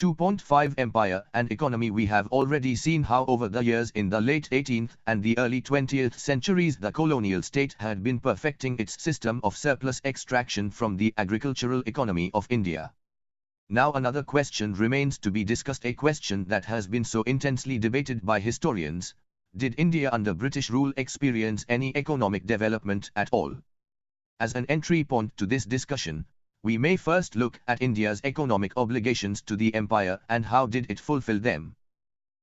2.5 Empire and economy. We have already seen how over the years in the late 18th and the early 20th centuries the colonial state had been perfecting its system of surplus extraction from the agricultural economy of India. Now another question remains to be discussed, a question that has been so intensely debated by historians. Did India under British rule experience any economic development at all? As an entry point to this discussion, we may first look at India's economic obligations to the empire and how did it fulfill them.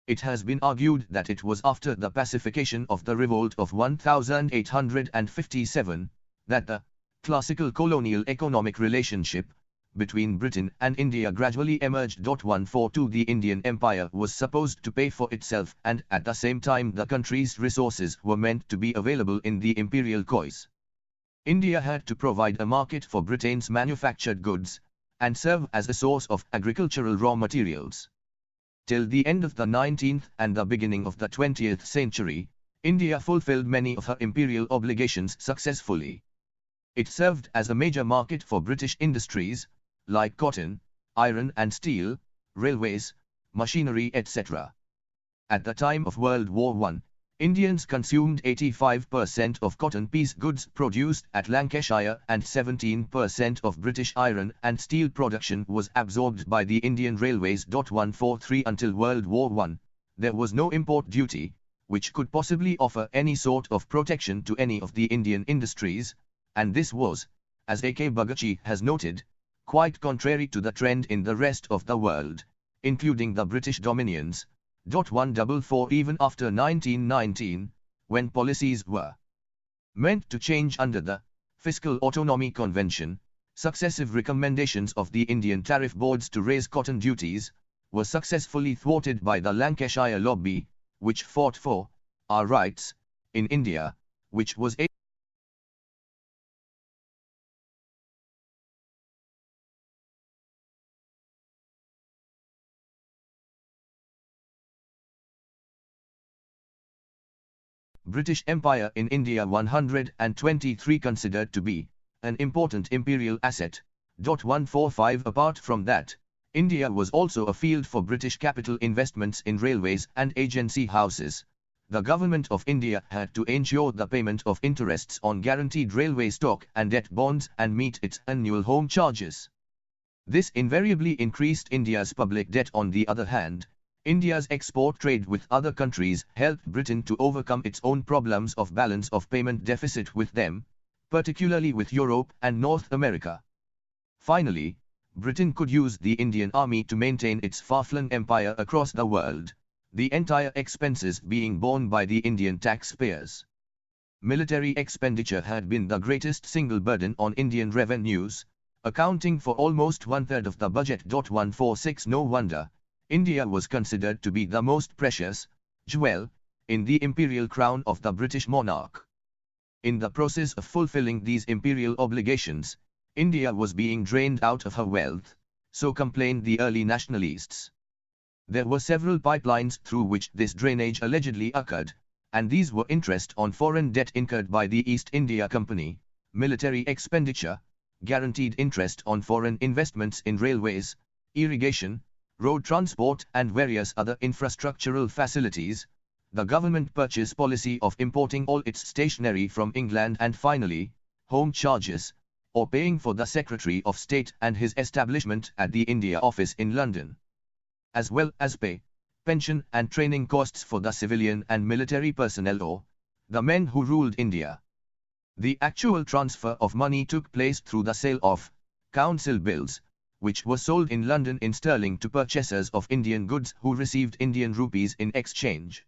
It has been argued that it was after the pacification of the revolt of 1857 that the classical colonial economic relationship between Britain and India gradually emerged. 142 The Indian Empire was supposed to pay for itself, and at the same time the country's resources were meant to be available in the imperial cois. India had to provide a market for Britain's manufactured goods, and serve as a source of agricultural raw materials. Till the end of the 19th and the beginning of the 20th century, India fulfilled many of her imperial obligations successfully. It served as a major market for British industries, like cotton, iron and steel, railways, machinery, etc. At the time of World War I, Indians consumed 85% of cotton piece goods produced at Lancashire, and 17% of British iron and steel production was absorbed by the Indian Railways. 143 Until World War I, there was no import duty, which could possibly offer any sort of protection to any of the Indian industries, and this was, as A.K. Bagachi has noted, quite contrary to the trend in the rest of the world, including the British dominions. 144 Even after 1919, when policies were meant to change under the Fiscal Autonomy Convention, successive recommendations of the Indian tariff boards to raise cotton duties were successfully thwarted by the Lancashire lobby, which fought for our rights in India, which was a British Empire in India. 123 Considered to be an important imperial asset. 145 Apart from that, India was also a field for British capital investments in railways and agency houses. The Government of India had to ensure the payment of interests on guaranteed railway stock and debt bonds and meet its annual home charges. This invariably increased India's public debt. On the other hand, India's export trade with other countries helped Britain to overcome its own problems of balance of payment deficit with them, particularly with Europe and North America. Finally, Britain could use the Indian Army to maintain its far-flung empire across the world, the entire expenses being borne by the Indian taxpayers. Military expenditure had been the greatest single burden on Indian revenues, accounting for almost one-third of the budget. 146 No wonder India was considered to be the most precious jewel in the imperial crown of the British monarch. In the process of fulfilling these imperial obligations, India was being drained out of her wealth, so complained the early nationalists. There were several pipelines through which this drainage allegedly occurred, and these were interest on foreign debt incurred by the East India Company, military expenditure, guaranteed interest on foreign investments in railways, irrigation, road transport and various other infrastructural facilities, the government purchase policy of importing all its stationery from England, and finally, home charges, or paying for the Secretary of State and his establishment at the India Office in London, as well as pay, pension and training costs for the civilian and military personnel or the men who ruled India. The actual transfer of money took place through the sale of council bills, which were sold in London in sterling to purchasers of Indian goods who received Indian rupees in exchange.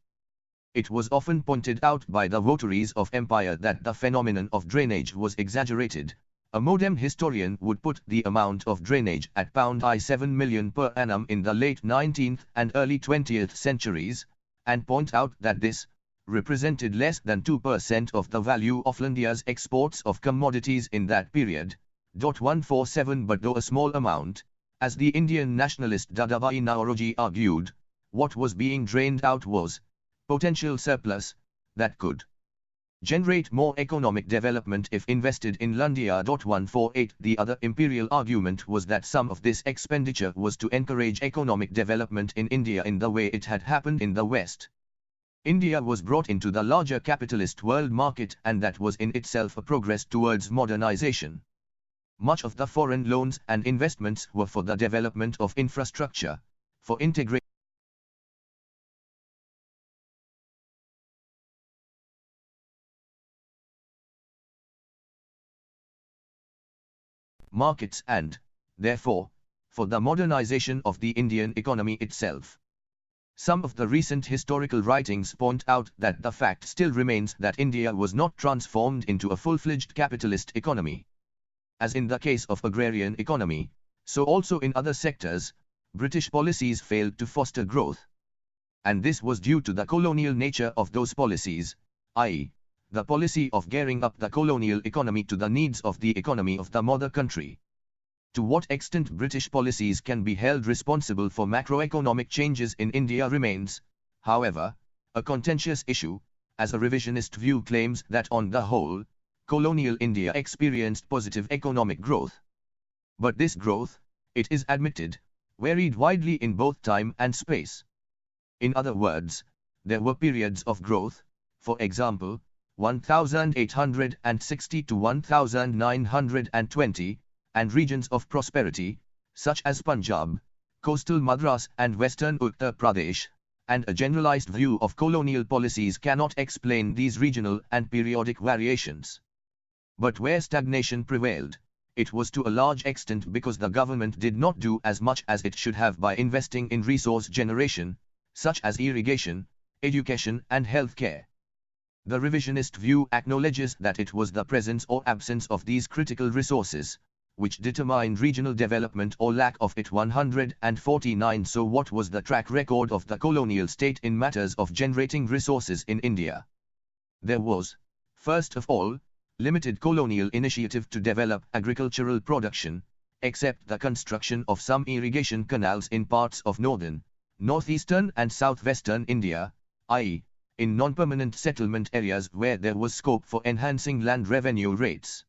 It was often pointed out by the votaries of empire that the phenomenon of drainage was exaggerated. A modern historian would put the amount of drainage at £7 million per annum in the late 19th and early 20th centuries, and point out that this represented less than 2% of the value of India's exports of commodities in that period. 147 But though a small amount, as the Indian nationalist Dadabhai Naoroji argued, what was being drained out was potential surplus that could generate more economic development if invested in Lundia. 148. The other imperial argument was that some of this expenditure was to encourage economic development in India in the way it had happened in the West. India was brought into the larger capitalist world market, and that was in itself a progress towards modernization. Much of the foreign loans and investments were for the development of infrastructure, for integration markets and, therefore, for the modernization of the Indian economy itself. Some of the recent historical writings point out that the fact still remains that India was not transformed into a full-fledged capitalist economy. As in the case of agrarian economy, so also in other sectors, British policies failed to foster growth. And this was due to the colonial nature of those policies, i.e., the policy of gearing up the colonial economy to the needs of the economy of the mother country. To what extent British policies can be held responsible for macroeconomic changes in India remains, however, a contentious issue, as a revisionist view claims that on the whole, colonial India experienced positive economic growth. But this growth, it is admitted, varied widely in both time and space. In other words, there were periods of growth, for example, 1860 to 1920, and regions of prosperity, such as Punjab, coastal Madras and western Uttar Pradesh, and a generalized view of colonial policies cannot explain these regional and periodic variations. But where stagnation prevailed, it was to a large extent because the government did not do as much as it should have by investing in resource generation, such as irrigation, education and healthcare. The revisionist view acknowledges that it was the presence or absence of these critical resources, which determined regional development or lack of it. 149. So what was the track record of the colonial state in matters of generating resources in India? There was, first of all, limited colonial initiative to develop agricultural production, except the construction of some irrigation canals in parts of northern, northeastern and southwestern India, i.e., in non-permanent settlement areas where there was scope for enhancing land revenue rates.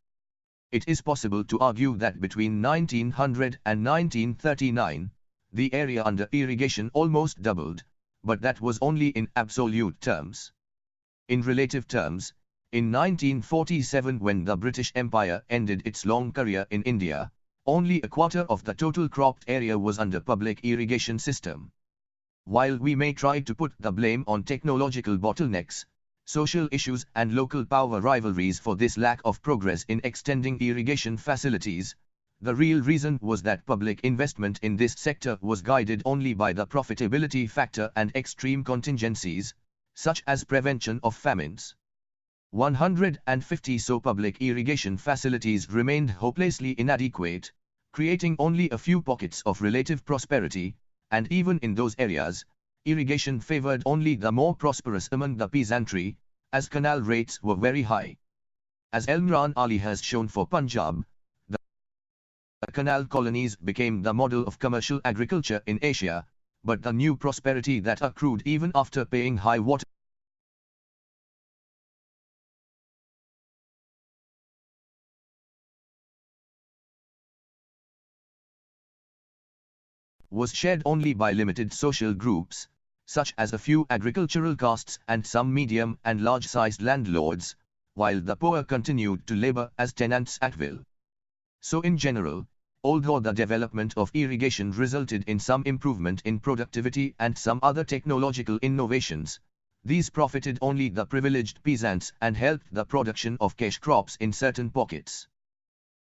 It is possible to argue that between 1900 and 1939, the area under irrigation almost doubled, but that was only in absolute terms. In relative terms, in 1947, when the British Empire ended its long career in India, only a quarter of the total cropped area was under public irrigation system. While we may try to put the blame on technological bottlenecks, social issues and local power rivalries for this lack of progress in extending irrigation facilities, the real reason was that public investment in this sector was guided only by the profitability factor and extreme contingencies, such as prevention of famines. 150. So public irrigation facilities remained hopelessly inadequate, creating only a few pockets of relative prosperity, and even in those areas, irrigation favored only the more prosperous among the peasantry, as canal rates were very high. As Imran Ali has shown for Punjab, the canal colonies became the model of commercial agriculture in Asia, but the new prosperity that accrued even after paying high water was shared only by limited social groups, such as a few agricultural castes and some medium and large-sized landlords, while the poor continued to labor as tenants at will. So in general, although the development of irrigation resulted in some improvement in productivity and some other technological innovations, these profited only the privileged peasants and helped the production of cash crops in certain pockets.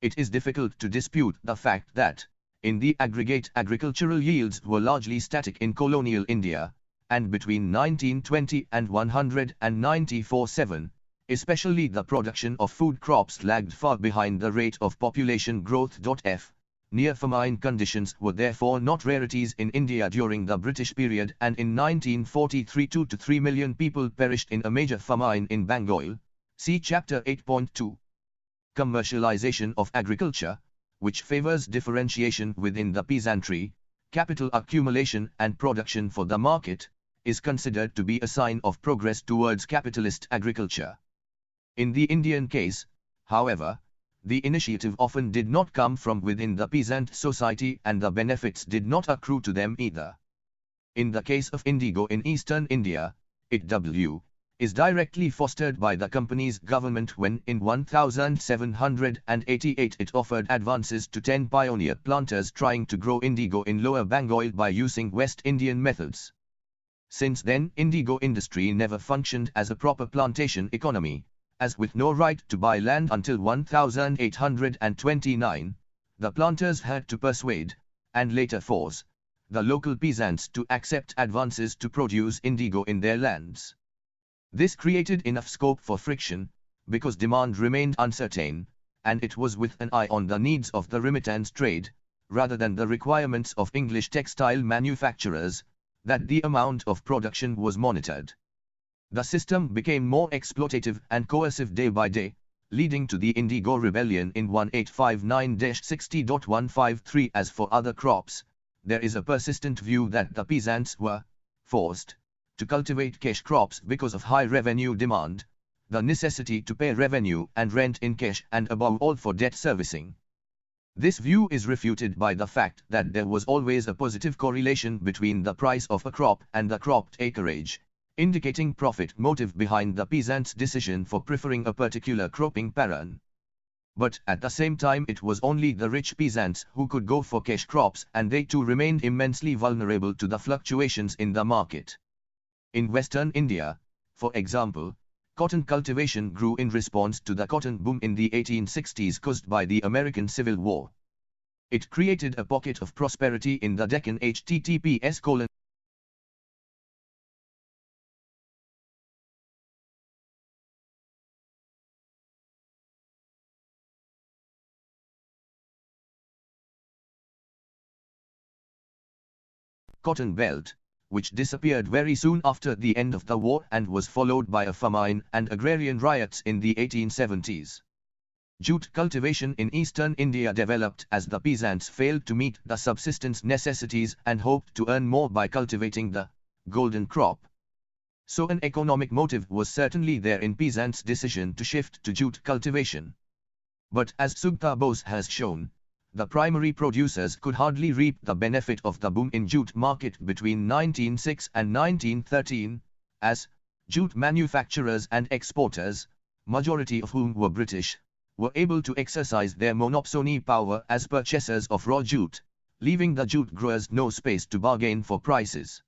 It is difficult to dispute the fact that, in the aggregate, agricultural yields were largely static in colonial India, and between 1920 and 194-7, especially the production of food crops lagged far behind the rate of population growth. Near famine conditions were therefore not rarities in India during the British period, and in 1943 2 to 3 million people perished in a major famine in Bengal. See Chapter 8.2. Commercialization of agriculture, which favors differentiation within the peasantry, capital accumulation and production for the market, is considered to be a sign of progress towards capitalist agriculture. In the Indian case, however, the initiative often did not come from within the peasant society and the benefits did not accrue to them either. In the case of indigo in eastern India, it is directly fostered by the company's government when in 1788 it offered advances to 10 pioneer planters trying to grow indigo in Lower Bengal by using West Indian methods. Since then, indigo industry never functioned as a proper plantation economy, as with no right to buy land until 1829, the planters had to persuade, and later force, the local peasants to accept advances to produce indigo in their lands. This created enough scope for friction, because demand remained uncertain, and it was with an eye on the needs of the remittance trade, rather than the requirements of English textile manufacturers, that the amount of production was monitored. The system became more exploitative and coercive day by day, leading to the Indigo Rebellion in 1859-60.153. As for other crops, there is a persistent view that the peasants were forced to cultivate cash crops because of high revenue demand, the necessity to pay revenue and rent in cash, and above all for debt servicing. This view is refuted by the fact that there was always a positive correlation between the price of a crop and the cropped acreage, indicating profit motive behind the peasant's decision for preferring a particular cropping pattern. But at the same time it was only the rich peasants who could go for cash crops, and they too remained immensely vulnerable to the fluctuations in the market. In western India, for example, cotton cultivation grew in response to the cotton boom in the 1860s caused by the American Civil War. It created a pocket of prosperity in the Deccan. https:// Cotton Belt, which disappeared very soon after the end of the war and was followed by a famine and agrarian riots in the 1870s. Jute cultivation in eastern India developed as the peasants failed to meet the subsistence necessities and hoped to earn more by cultivating the golden crop. So an economic motive was certainly there in peasants' decision to shift to jute cultivation. But as Sugta Bose has shown, the primary producers could hardly reap the benefit of the boom in jute market between 1906 and 1913, as jute manufacturers and exporters, majority of whom were British, were able to exercise their monopsony power as purchasers of raw jute, leaving the jute growers no space to bargain for prices.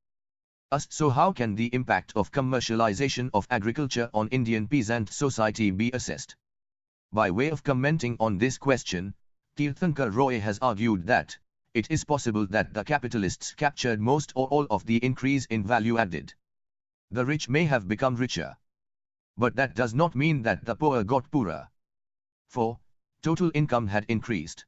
So how can the impact of commercialization of agriculture on Indian peasant society be assessed? By way of commenting on this question, Tirthankar Roy has argued that it is possible that the capitalists captured most or all of the increase in value added. The rich may have become richer, but that does not mean that the poor got poorer. For total income had increased.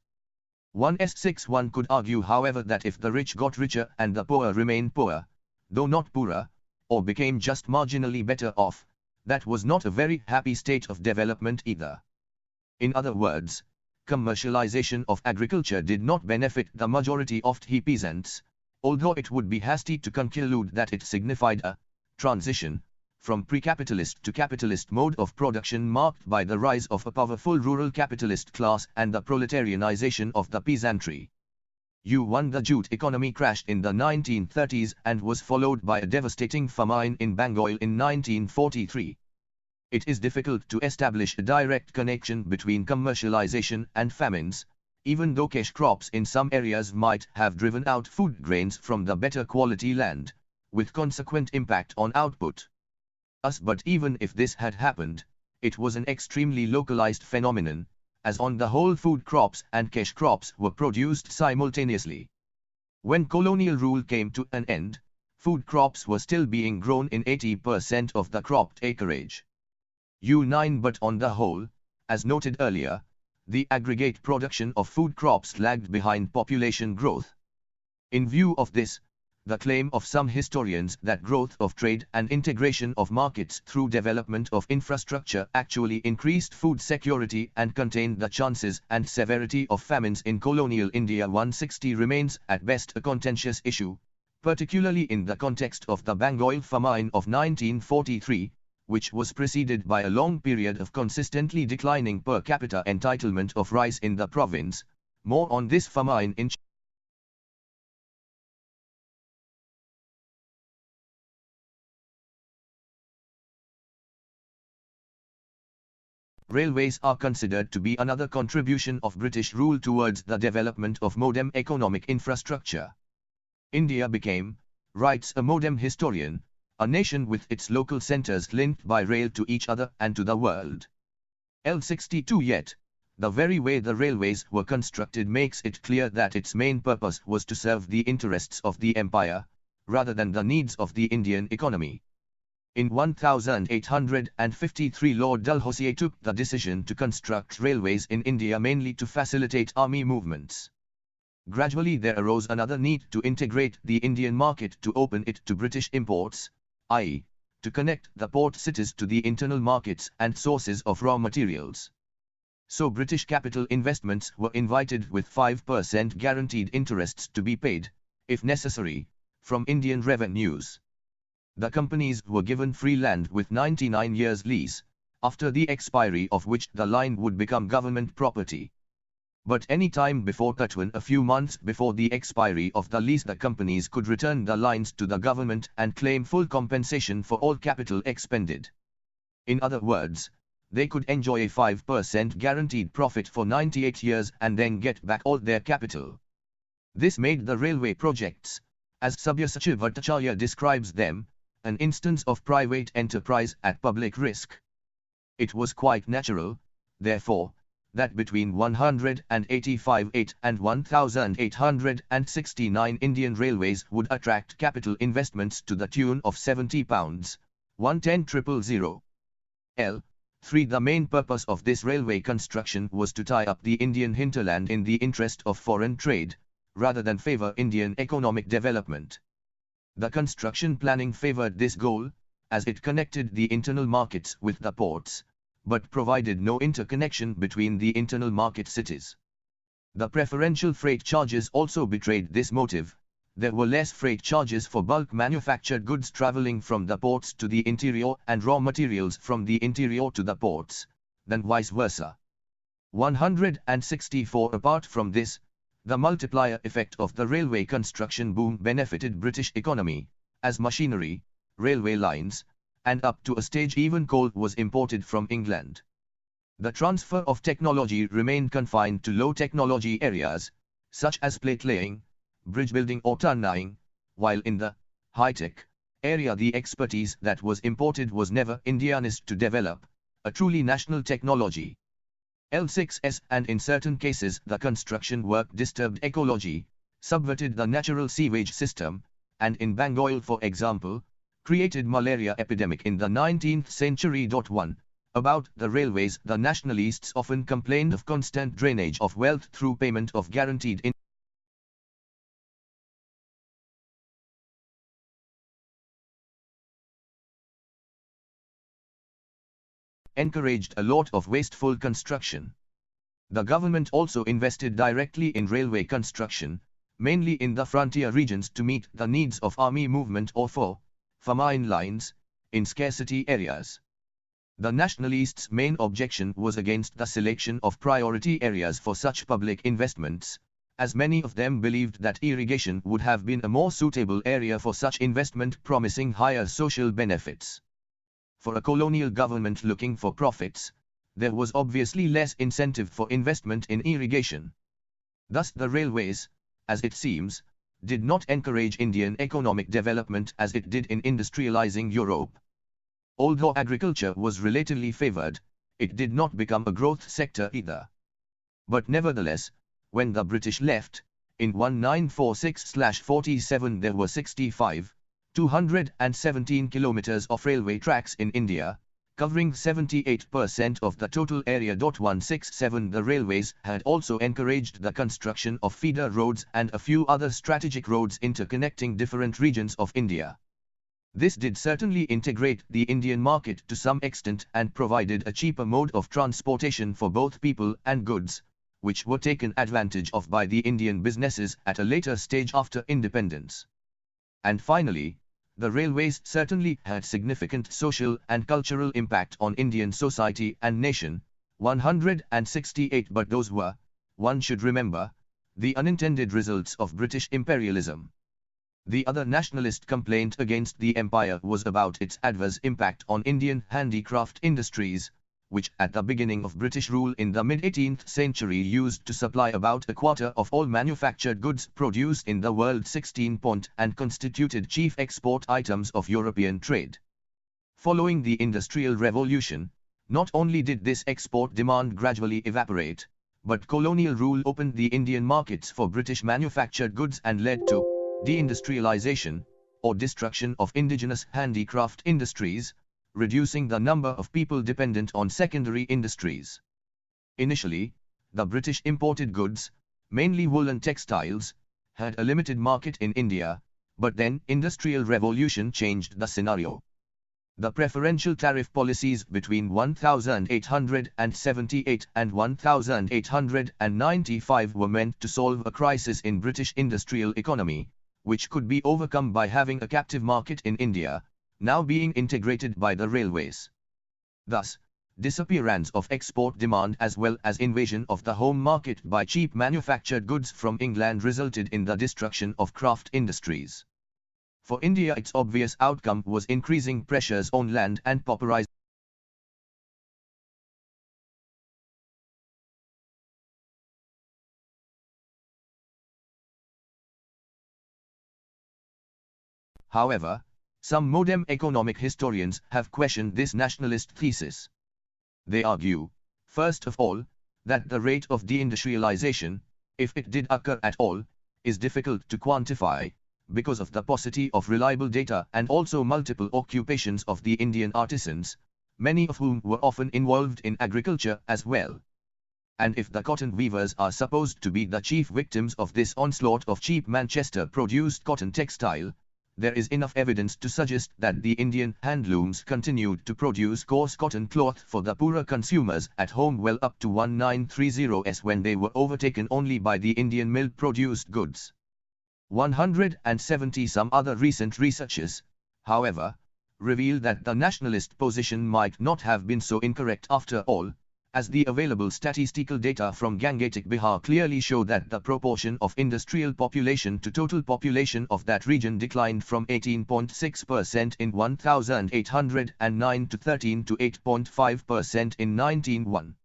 1s61 could argue, however, that if the rich got richer and the poor remained poor, though not poorer, or became just marginally better off, that was not a very happy state of development either. In other words, commercialization of agriculture did not benefit the majority of the peasants, although it would be hasty to conclude that it signified a transition from pre-capitalist to capitalist mode of production marked by the rise of a powerful rural capitalist class and the proletarianization of the peasantry. The jute economy crashed in the 1930s and was followed by a devastating famine in Bengal in 1943. It is difficult to establish a direct connection between commercialization and famines, even though cash crops in some areas might have driven out food grains from the better quality land, with consequent impact on output. But even if this had happened, it was an extremely localized phenomenon, as on the whole food crops and cash crops were produced simultaneously. When colonial rule came to an end, food crops were still being grown in 80% of the cropped acreage. But on the whole, as noted earlier, the aggregate production of food crops lagged behind population growth. In view of this, the claim of some historians that growth of trade and integration of markets through development of infrastructure actually increased food security and contained the chances and severity of famines in colonial India 160 remains at best a contentious issue, particularly in the context of the Bengal famine of 1943, which was preceded by a long period of consistently declining per capita entitlement of rice in the province. More on this famine in Railways are considered to be another contribution of British rule towards the development of modern economic infrastructure. India became, writes a modern historian, a nation with its local centres linked by rail to each other and to the world. L62 Yet, the very way the railways were constructed makes it clear that its main purpose was to serve the interests of the empire, rather than the needs of the Indian economy. In 1853 Lord Dalhousie took the decision to construct railways in India mainly to facilitate army movements. Gradually there arose another need to integrate the Indian market to open it to British imports, i.e., to connect the port cities to the internal markets and sources of raw materials. So British capital investments were invited with 5% guaranteed interests to be paid, if necessary, from Indian revenues. The companies were given free land with 99 years lease, after the expiry of which the line would become government property. But any time before that, when a few months before the expiry of the lease, the companies could return the lines to the government and claim full compensation for all capital expended. In other words, they could enjoy a 5% guaranteed profit for 98 years and then get back all their capital. This made the railway projects, as Sabyasachi Bhattacharya describes them, an instance of private enterprise at public risk. It was quite natural, therefore, that between 185-8 and 1869 Indian railways would attract capital investments to the tune of £70, 110,000. L3 The main purpose of this railway construction was to tie up the Indian hinterland in the interest of foreign trade, rather than favour Indian economic development. The construction planning favoured this goal, as it connected the internal markets with the ports, but provided no interconnection between the internal market cities. The preferential freight charges also betrayed this motive. There were less freight charges for bulk manufactured goods travelling from the ports to the interior and raw materials from the interior to the ports, than vice versa. 164 Apart from this, the multiplier effect of the railway construction boom benefited British economy, as machinery, railway lines, and up to a stage even coal was imported from England. The transfer of technology remained confined to low-technology areas, such as plate-laying, bridge building or tunneling, while in the high-tech area the expertise that was imported was never Indianized to develop a truly national technology. L6s and in certain cases the construction work disturbed ecology, subverted the natural sewage system, and in Bengal for example, created malaria epidemic in the 19th century. 1. About the railways, the nationalists often complained of constant drainage of wealth through payment of guaranteed encouraged a lot of wasteful construction. The government also invested directly in railway construction, mainly in the frontier regions to meet the needs of army movement or for famine lines, in scarcity areas. The nationalists' main objection was against the selection of priority areas for such public investments, as many of them believed that irrigation would have been a more suitable area for such investment, promising higher social benefits. For a colonial government looking for profits, there was obviously less incentive for investment in irrigation. Thus the railways, as it seems, did not encourage Indian economic development as it did in industrializing Europe. Although agriculture was relatively favored, it did not become a growth sector either. But nevertheless, when the British left, in 1946-47 there were 217 kilometers of railway tracks in India, covering 78% of the total area. 167 The railways had also encouraged the construction of feeder roads and a few other strategic roads interconnecting different regions of India. This did certainly integrate the Indian market to some extent and provided a cheaper mode of transportation for both people and goods, which were taken advantage of by the Indian businesses at a later stage after independence. And finally, The railways certainly had significant social and cultural impact on Indian society and nation. 168 But those were, one should remember, the unintended results of British imperialism. The other nationalist complaint against the empire was about its adverse impact on Indian handicraft industries, which at the beginning of British rule in the mid-18th century used to supply about a quarter of all manufactured goods produced in the world, 16 and constituted chief export items of European trade. Following the Industrial Revolution, not only did this export demand gradually evaporate, but colonial rule opened the Indian markets for British manufactured goods and led to deindustrialization, or destruction of indigenous handicraft industries, reducing the number of people dependent on secondary industries. Initially, the British imported goods, mainly wool and textiles, had a limited market in India, but then Industrial Revolution changed the scenario. The preferential tariff policies between 1878 and 1895 were meant to solve a crisis in British industrial economy, which could be overcome by having a captive market in India, now being integrated by the railways. Thus, disappearance of export demand as well as invasion of the home market by cheap manufactured goods from England resulted in the destruction of craft industries. For India, its obvious outcome was increasing pressures on land and pauperization. However, some modern economic historians have questioned this nationalist thesis. They argue, first of all, that the rate of deindustrialization, if it did occur at all, is difficult to quantify, because of the paucity of reliable data and also multiple occupations of the Indian artisans, many of whom were often involved in agriculture as well. And if the cotton weavers are supposed to be the chief victims of this onslaught of cheap Manchester-produced cotton textile, there is enough evidence to suggest that the Indian handlooms continued to produce coarse cotton cloth for the poorer consumers at home well up to 1930s, when they were overtaken only by the Indian mill-produced goods. 170 Some other recent researches, however, reveal that the nationalist position might not have been so incorrect after all, as the available statistical data from Gangetic Bihar clearly show that the proportion of industrial population to total population of that region declined from 18.6% in 1809 to 8.5% in 1901.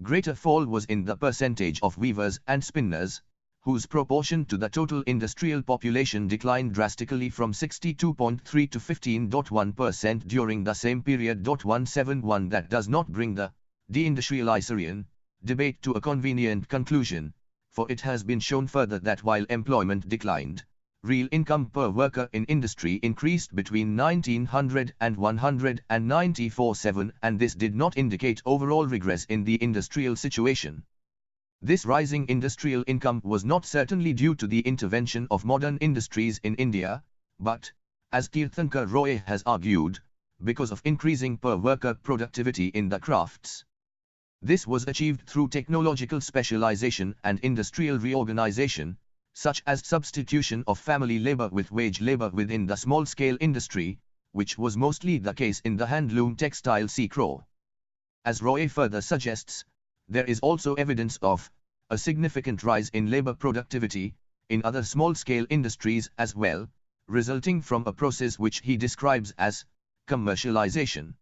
Greater fall was in the percentage of weavers and spinners, whose proportion to the total industrial population declined drastically from 62.3 to 15.1% during the same period. 171 That does not bring the deindustrialization debate to a convenient conclusion, for it has been shown further that while employment declined, real income per worker in industry increased between 1900 and 194.7, and this did not indicate overall regress in the industrial situation. This rising industrial income was not certainly due to the intervention of modern industries in India, but, as Tirthankar Roy has argued, because of increasing per worker productivity in the crafts. This was achieved through technological specialization and industrial reorganization, such as substitution of family labor with wage labor within the small-scale industry, which was mostly the case in the handloom textile sector. As Roy further suggests, there is also evidence of a significant rise in labor productivity in other small-scale industries as well, resulting from a process which he describes as commercialization.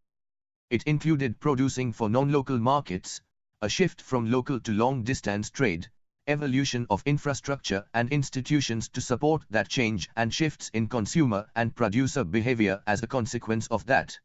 It included producing for non-local markets, a shift from local to long-distance trade, evolution of infrastructure and institutions to support that change, and shifts in consumer and producer behavior as a consequence of that.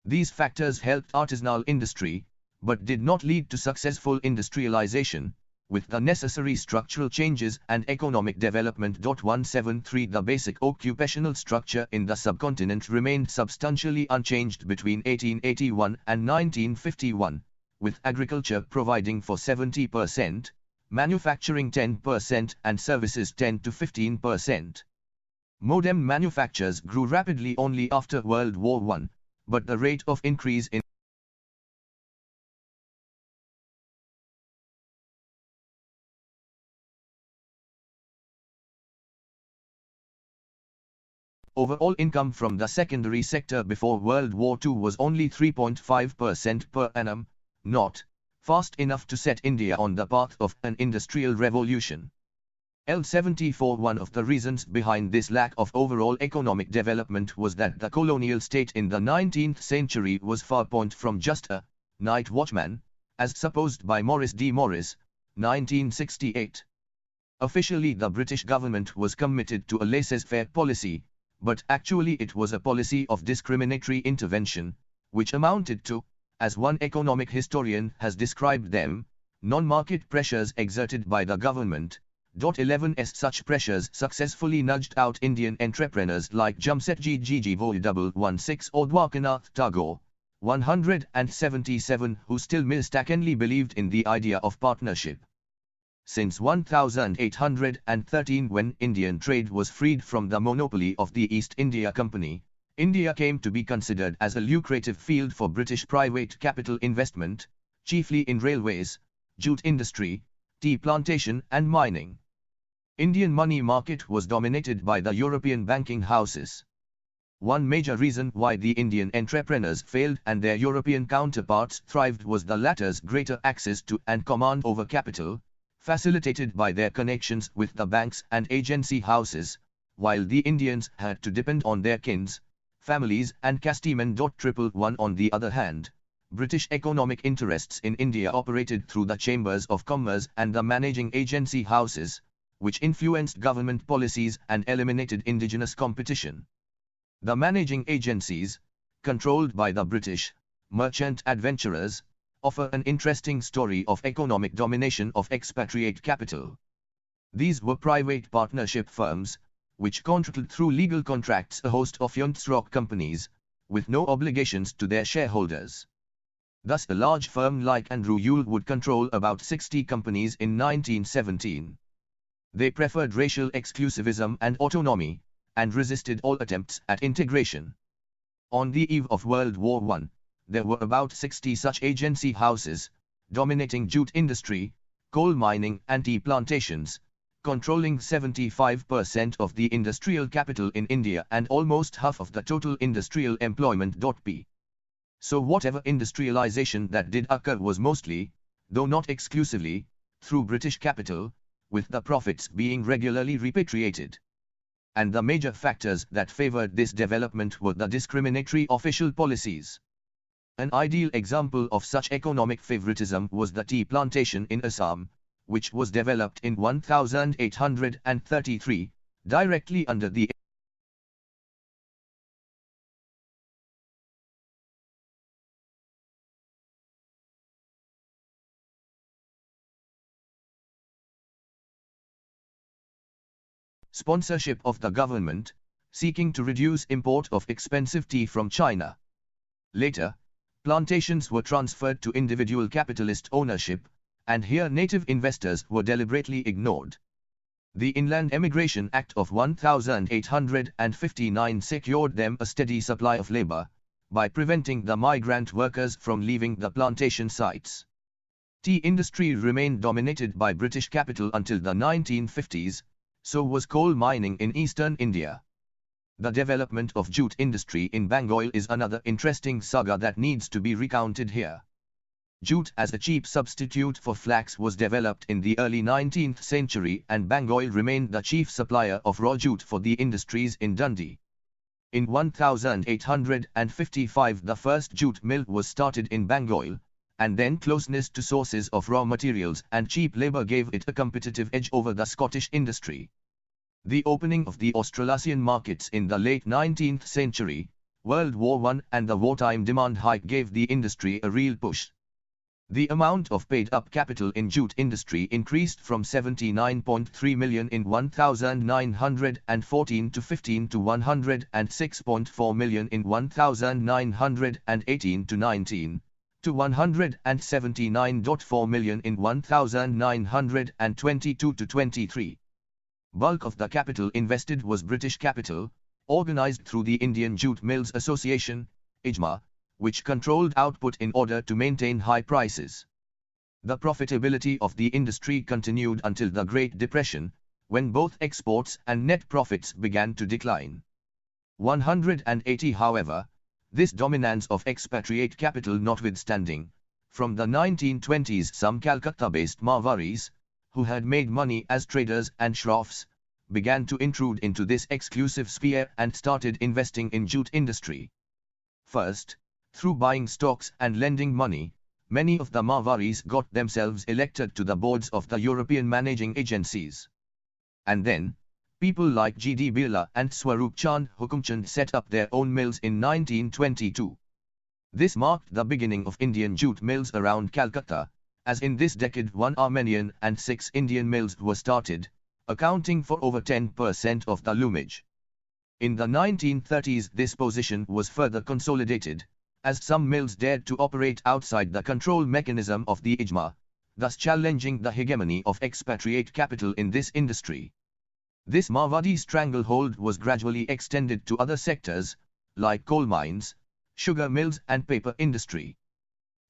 These factors helped artisanal industry, but did not lead to successful industrialization, with the necessary structural changes and economic development. 173 The basic occupational structure in the subcontinent remained substantially unchanged between 1881 and 1951, with agriculture providing for 70%, manufacturing 10% and services 10 to 15%. Modern manufactures grew rapidly only after World War I, but the rate of increase in Overall income from the secondary sector before World War II was only 3.5% per annum, not fast enough to set India on the path of an industrial revolution. L74 One of the reasons behind this lack of overall economic development was that the colonial state in the 19th century was far from just a night watchman, as supposed by Morris D. Morris, 1968. Officially the British government was committed to a laissez-faire policy, but actually it was a policy of discriminatory intervention, which amounted to, as one economic historian has described them, non-market pressures exerted by the government. 11s Such pressures successfully nudged out Indian entrepreneurs like Jamsetji Voy 16 or Dwarkanath Tagore, 177, who still mistakenly believed in the idea of partnership. Since 1813, when Indian trade was freed from the monopoly of the East India Company, India came to be considered as a lucrative field for British private capital investment, chiefly in railways, jute industry, tea plantation and mining. Indian money market was dominated by the European banking houses. One major reason why the Indian entrepreneurs failed and their European counterparts thrived was the latter's greater access to and command over capital, facilitated by their connections with the banks and agency houses, while the Indians had to depend on their kins, families and castemen. 111 On the other hand, British economic interests in India operated through the chambers of commerce and the managing agency houses, which influenced government policies and eliminated indigenous competition. The managing agencies, controlled by the British merchant adventurers, offer an interesting story of economic domination of expatriate capital. These were private partnership firms, which contracted through legal contracts a host of stock companies, with no obligations to their shareholders. Thus a large firm like Andrew Yule would control about 60 companies in 1917. They preferred racial exclusivism and autonomy, and resisted all attempts at integration. On the eve of World War I, there were about 60 such agency houses, dominating jute industry, coal mining and tea plantations, controlling 75% of the industrial capital in India and almost half of the total industrial employment. So whatever industrialization that did occur was mostly, though not exclusively, through British capital, with the profits being regularly repatriated. And the major factors that favored this development were the discriminatory official policies. An ideal example of such economic favoritism was the tea plantation in Assam, which was developed in 1833, directly under the sponsorship of the government, seeking to reduce import of expensive tea from China. Later, plantations were transferred to individual capitalist ownership, and here native investors were deliberately ignored. The Inland Emigration Act of 1859 secured them a steady supply of labor, by preventing the migrant workers from leaving the plantation sites. Tea industry remained dominated by British capital until the 1950s, so was coal mining in eastern India. The development of jute industry in Bengal is another interesting saga that needs to be recounted here. Jute as a cheap substitute for flax was developed in the early 19th century, and Bengal remained the chief supplier of raw jute for the industries in Dundee. In 1855 the first jute mill was started in Bengal, and then closeness to sources of raw materials and cheap labor gave it a competitive edge over the Scottish industry. The opening of the Australasian markets in the late 19th century, World War I and the wartime demand hike gave the industry a real push. The amount of paid-up capital in jute industry increased from 79.3 million in 1914 to 15 to 106.4 million in 1918 to 19. To 179.4 million in 1922 to 23. Bulk of the capital invested was British capital, organized through the Indian Jute Mills Association, IJMA, which controlled output in order to maintain high prices. The profitability of the industry continued until the Great Depression, when both exports and net profits began to decline. 180. However, this dominance of expatriate capital notwithstanding, from the 1920s some Calcutta-based Marwaris, who had made money as traders and shroffs, began to intrude into this exclusive sphere and started investing in jute industry. First, through buying stocks and lending money, many of the Marwaris got themselves elected to the boards of the European managing agencies. And then, people like G.D. Birla and Swarup Chand Hukumchand set up their own mills in 1922. This marked the beginning of Indian jute mills around Calcutta, as in this decade 1 Armenian and 6 Indian mills were started, accounting for over 10% of the loomage. In the 1930s this position was further consolidated, as some mills dared to operate outside the control mechanism of the IJMA, thus challenging the hegemony of expatriate capital in this industry. This Marwadi stranglehold was gradually extended to other sectors, like coal mines, sugar mills and paper industry.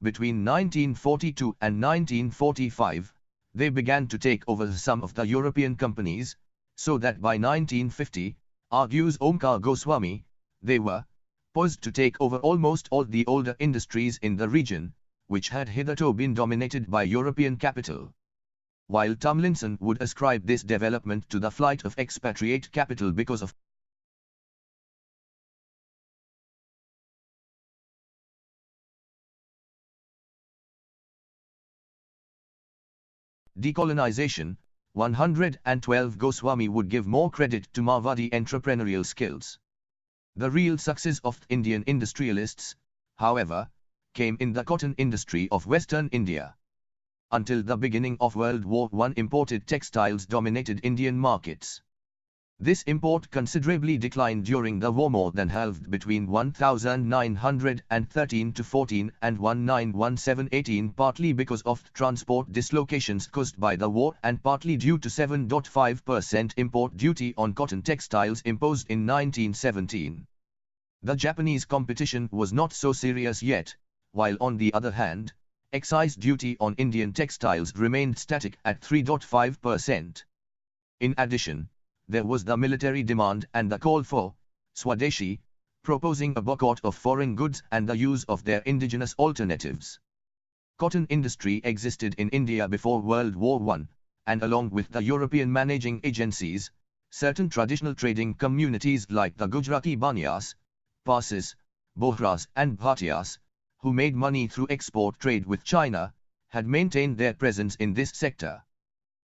Between 1942 and 1945, they began to take over some of the European companies, so that by 1950, argues Omkar Goswami, they were poised to take over almost all the older industries in the region, which had hitherto been dominated by European capital. While Tomlinson would ascribe this development to the flight of expatriate capital because of decolonization, 112 Goswami would give more credit to Marwadi entrepreneurial skills. The real success of Indian industrialists, however, came in the cotton industry of Western India. Until the beginning of World War I, imported textiles dominated Indian markets. This import considerably declined during the war, more than halved between 1913-14 and 1917-18, partly because of transport dislocations caused by the war and partly due to 7.5% import duty on cotton textiles imposed in 1917. The Japanese competition was not so serious yet, while on the other hand, excise duty on Indian textiles remained static at 3.5%. In addition, there was the military demand and the call for Swadeshi, proposing a boycott of foreign goods and the use of their indigenous alternatives. Cotton industry existed in India before World War I, and along with the European managing agencies, certain traditional trading communities like the Gujarati Banyas, Parsis, Bohras and Bhatiyas, who made money through export trade with China, had maintained their presence in this sector.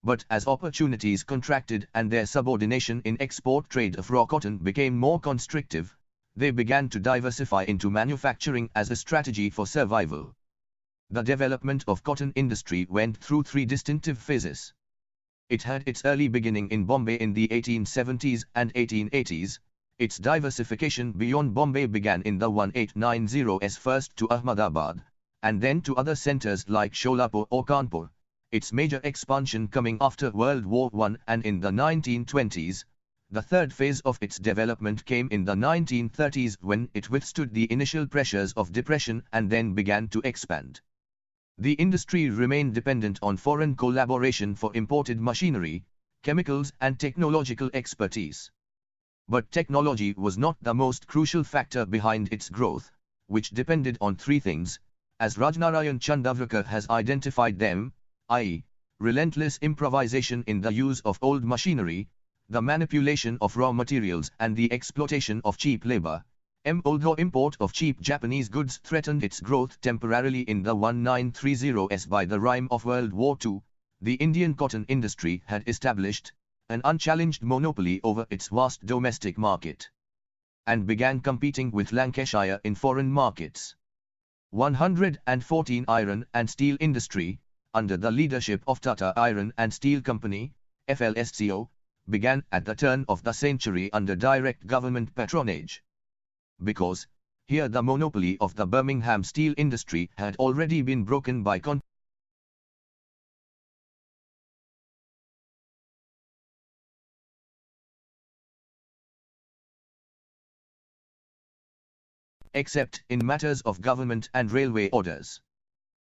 But as opportunities contracted and their subordination in export trade of raw cotton became more constrictive, they began to diversify into manufacturing as a strategy for survival. The development of cotton industry went through 3 distinctive phases. It had its early beginning in Bombay in the 1870s and 1880s. Its diversification beyond Bombay began in the 1890s, first to Ahmedabad, and then to other centers like Sholapur or Kanpur, its major expansion coming after World War I, and in the 1920s. The third phase of its development came in the 1930s when it withstood the initial pressures of depression and then began to expand. The industry remained dependent on foreign collaboration for imported machinery, chemicals and technological expertise. But technology was not the most crucial factor behind its growth, which depended on 3 things, as Rajnarayan Chandavrkar has identified them, i.e., relentless improvisation in the use of old machinery, the manipulation of raw materials and the exploitation of cheap labor. Although import of cheap Japanese goods threatened its growth temporarily in the 1930s by the rime of World War II, the Indian cotton industry had established an unchallenged monopoly over its vast domestic market, and began competing with Lancashire in foreign markets. 114 Iron and Steel Industry, under the leadership of Tata Iron and Steel Company, FLSCO, began at the turn of the century under direct government patronage. Because, here the monopoly of the Birmingham steel industry had already been broken by except in matters of government and railway orders.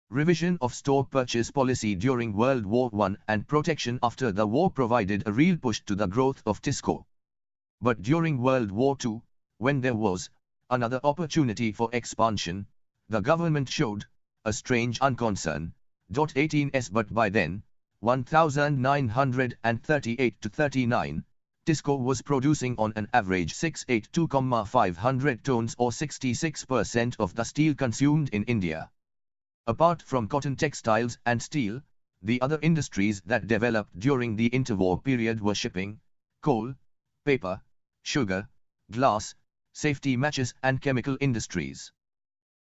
Revision of store purchase policy during World War I and protection after the war provided a real push to the growth of TISCO. But during World War II, When there was another opportunity for expansion, the government showed a strange unconcern. 18s But by then, 1938 to 39, Tisco was producing on an average 682,500 tons or 66% of the steel consumed in India. Apart from cotton, textiles and steel, the other industries that developed during the interwar period were shipping, coal, paper, sugar, glass, safety matches and chemical industries.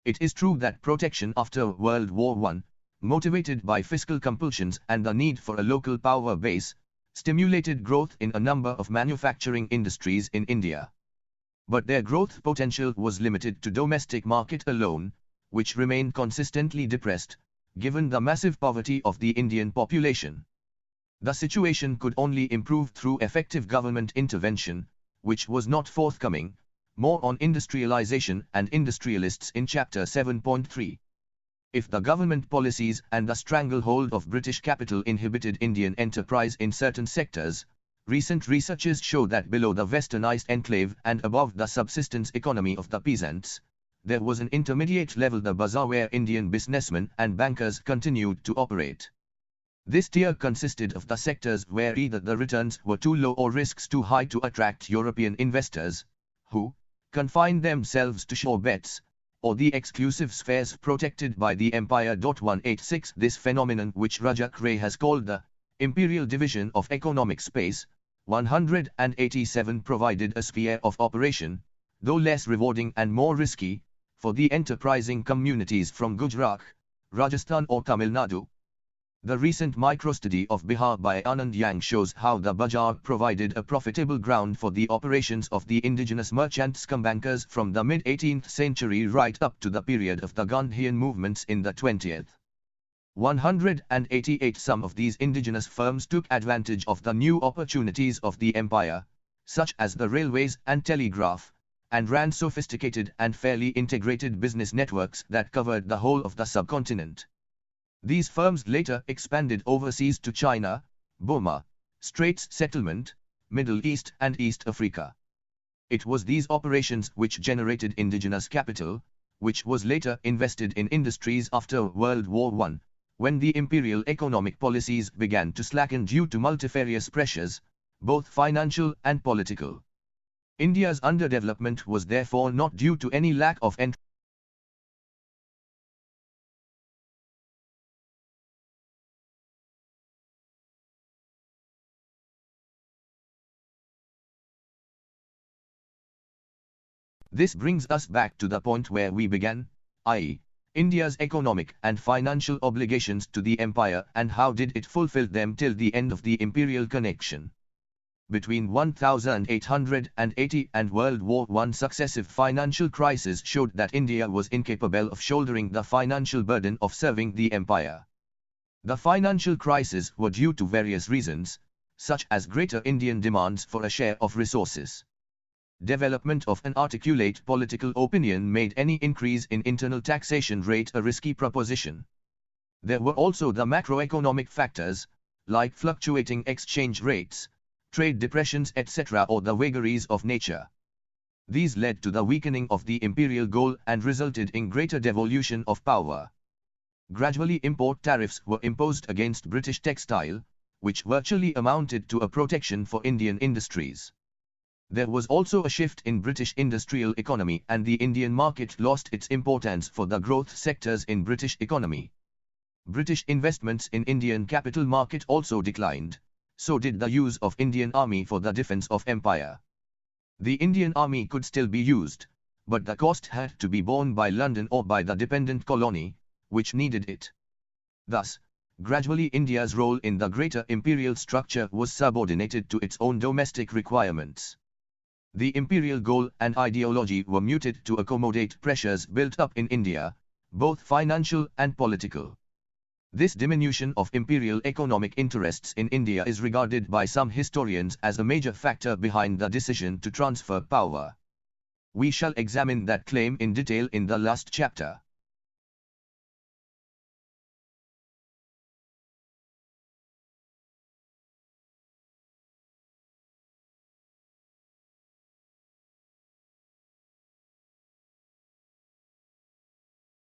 It is true that protection after World War I, motivated by fiscal compulsions and the need for a local power base, stimulated growth in a number of manufacturing industries in India. But their growth potential was limited to domestic market alone, which remained consistently depressed, given the massive poverty of the Indian population. The situation could only improve through effective government intervention, which was not forthcoming. More on industrialization and industrialists in Chapter 7.3. If the government policies and the stranglehold of British capital inhibited Indian enterprise in certain sectors, recent researches show that below the westernized enclave and above the subsistence economy of the peasants, there was an intermediate level, the bazaar, where Indian businessmen and bankers continued to operate. This tier consisted of the sectors where either the returns were too low or risks too high to attract European investors, who confined themselves to sure bets, or the exclusive spheres protected by the Empire. 186 This phenomenon, which Rajak Ray has called the Imperial division of economic space, 187, provided a sphere of operation, though less rewarding and more risky, for the enterprising communities from Gujarat, Rajasthan or Tamil Nadu. The recent microstudy of Bihar by Anand Yang shows how the bazaar provided a profitable ground for the operations of the indigenous merchant scumbankers from the mid-18th century right up to the period of the Gandhian movements in the 20th. 188 Some of these indigenous firms took advantage of the new opportunities of the empire, such as the railways and telegraph, and ran sophisticated and fairly integrated business networks that covered the whole of the subcontinent. These firms later expanded overseas to China, Burma, Straits Settlement, Middle East and East Africa. It was these operations which generated indigenous capital, which was later invested in industries after World War I, when the imperial economic policies began to slacken due to multifarious pressures, both financial and political. India's underdevelopment was therefore not due to any lack of entry. This brings us back to the point where we began, i.e., India's economic and financial obligations to the empire and how did it fulfill them till the end of the imperial connection. Between 1880 and World War I, successive financial crises showed that India was incapable of shouldering the financial burden of serving the empire. The financial crises were due to various reasons, such as greater Indian demands for a share of resources. Development of an articulate political opinion made any increase in internal taxation rate a risky proposition. There were also the macroeconomic factors, like fluctuating exchange rates, trade depressions etc., or the vagaries of nature. These led to the weakening of the imperial goal and resulted in greater devolution of power. Gradually import tariffs were imposed against British textile, which virtually amounted to a protection for Indian industries. There was also a shift in British industrial economy and the Indian market lost its importance for the growth sectors in British economy. British investments in Indian capital market also declined, so did the use of Indian army for the defense of empire. The Indian army could still be used, but the cost had to be borne by London or by the dependent colony, which needed it. Thus, gradually India's role in the greater imperial structure was subordinated to its own domestic requirements. The imperial goal and ideology were muted to accommodate pressures built up in India, both financial and political. This diminution of imperial economic interests in India is regarded by some historians as a major factor behind the decision to transfer power. We shall examine that claim in detail in the last chapter.